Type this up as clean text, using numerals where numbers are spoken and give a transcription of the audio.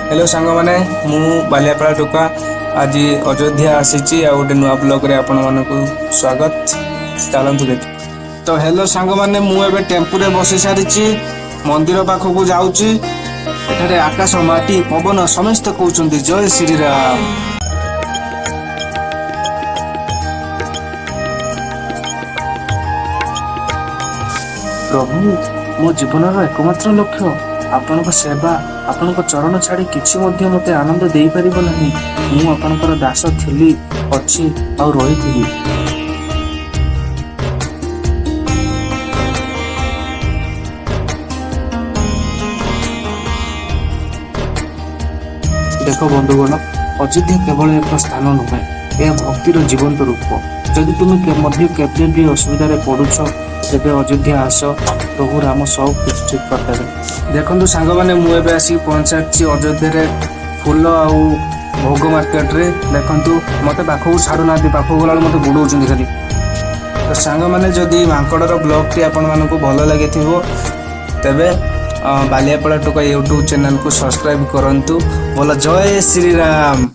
Hello सांग मैंने मु बालियापाड़ा टोका आज अयोध्या आसी गोटे नुआ ब्लॉग रे आपण मानक स्वागत चलतु देख। तो हेलो सांग मैंने मुझे टेम्पू रे बसी सारी मंदिर पाखक जाऊँगी। एठारे आकाश माटी पवन समस्त कहते जय श्री राम। प्रभु मो जीवन एकमात्र लक्ष्य आपणक सेवा आपणक चरण छाड़ी किसी मते आनंद दे पारिब नहीं। मु आपणकर दास थिली अच्छी आ रही। देख बंधुगण अयोध्या केवल एक स्थान नुहे, यह भक्तिर जीवंत रूप। जदि तुम केवे भी असुविधा पड़ुछ तेज अयोध्या आस, प्रभु राम सब कुछ ठीक करते। देखो सांग मैंने मुझे आसिक पहुंची अयोध्या फूल आउ भोग मार्केट रे। देखु मत पाखक छाड़ू ना, पाखक गला मत बुड़ाऊँ खाली। तो सांग मैंने जदि मांकड़र ब्लॉग टी आपण मानक भल लगे तेबे बालियापाड़ा टोका यूट्यूब चैनल को सब्सक्राइब करंतु। बोला जय श्री राम।